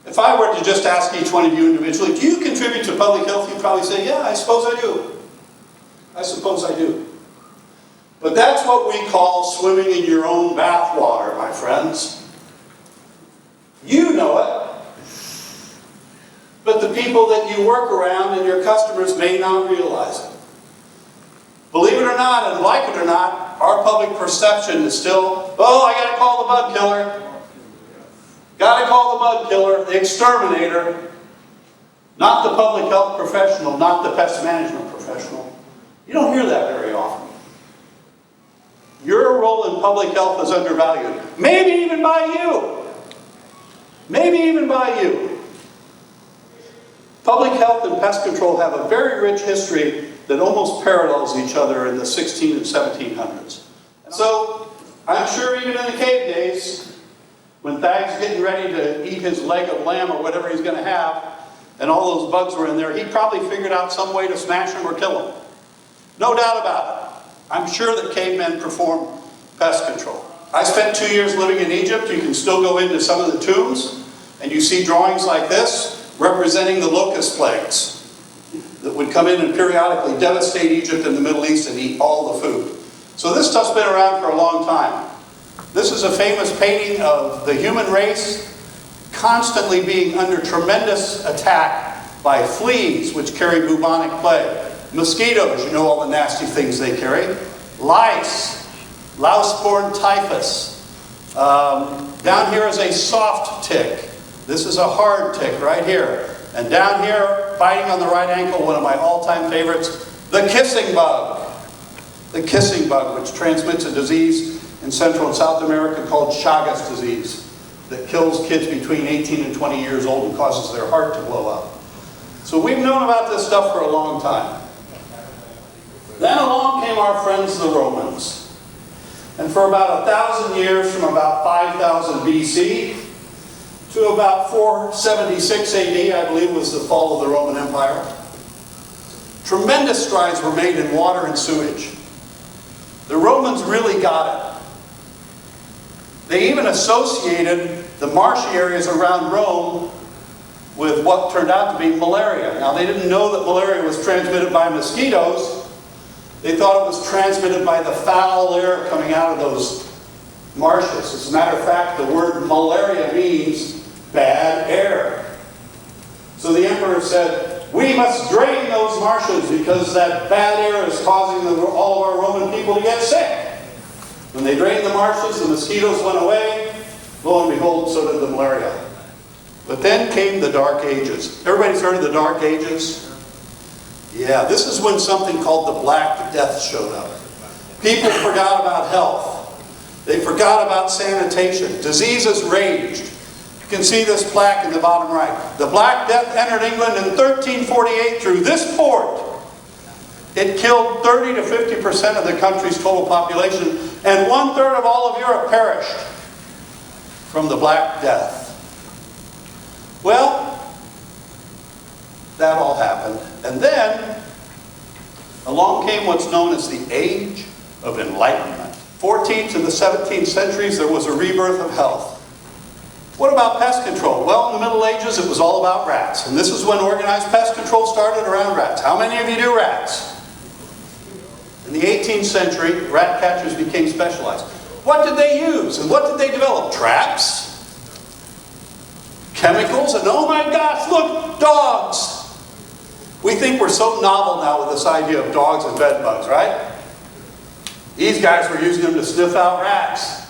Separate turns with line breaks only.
If I were to just ask each one of you individually, do you contribute to public health? You'd probably say, yeah, I suppose I do. I suppose I do. But that's what we call swimming in your own bathwater, my friends. You know it. But the people that you work around and your customers may not realize it. Believe it or not, and like it or not, our public perception is still, oh, I gotta call the bug killer. Gotta call the bug killer, the exterminator. Not the public health professional, not the pest management professional. You don't hear that very often. Your role in public health is undervalued. Maybe even by you. Maybe even by you. Public health and pest control have a very rich history that almost parallels each other in the 1600s and 1700s. So, I'm sure even in the cave days, when Thag's getting ready to eat his leg of lamb or whatever he's going to have, and all those bugs were in there, he probably figured out some way to smash them or kill them. No doubt about it. I'm sure that cavemen performed pest control. I spent 2 years living in Egypt. You can still go into some of the tombs, and you see drawings like this representing the locust plagues that would come in and periodically devastate Egypt and the Middle East and eat all the food. So this stuff's been around for a long time. This is a famous painting of the human race constantly being under tremendous attack by fleas, which carry bubonic plague. Mosquitoes, you know all the nasty things they carry. Lice, louse-borne typhus. Down here is a soft tick. This is a hard tick right here. And down here, biting on the right ankle, one of my all-time favorites, the kissing bug. The kissing bug, which transmits a disease in Central and South America called Chagas disease that kills kids between 18 and 20 years old and causes their heart to blow up. So we've known about this stuff for a long time. Then along came our friends the Romans. And for about 1,000 years, from about 5000 BC to about 476 AD, I believe was the fall of the Roman Empire, tremendous strides were made in water and sewage. The Romans really got it. They even associated the marshy areas around Rome with what turned out to be malaria. Now, they didn't know that malaria was transmitted by mosquitoes. They thought it was transmitted by the foul air coming out of those marshes. As a matter of fact, the word malaria means bad air. So the emperor said, we must drain those marshes because that bad air is causing all of our Roman people to get sick. When they drained the marshes, the mosquitoes went away. Lo and behold, so did the malaria. But then came the Dark Ages. Everybody's heard of the Dark Ages? Yeah, this is when something called the Black Death showed up. People forgot about health. They forgot about sanitation. Diseases raged. You can see this plaque in the bottom right. The Black Death entered England in 1348 through this port. It killed 30 to 50% of the country's total population, and 1/3 of all of Europe perished from the Black Death. Well, that all happened. And then, along came what's known as the Age of Enlightenment. 14th and the 17th centuries, there was a rebirth of health. What about pest control? Well, in the Middle Ages, it was all about rats. And this is when organized pest control started around rats. How many of you do rats? In the 18th century, rat catchers became specialized. What did they use? And what did they develop? Traps? Chemicals? And oh my gosh, look, dogs! We think we're so novel now with this idea of dogs and bed bugs, right? These guys were using them to sniff out rats.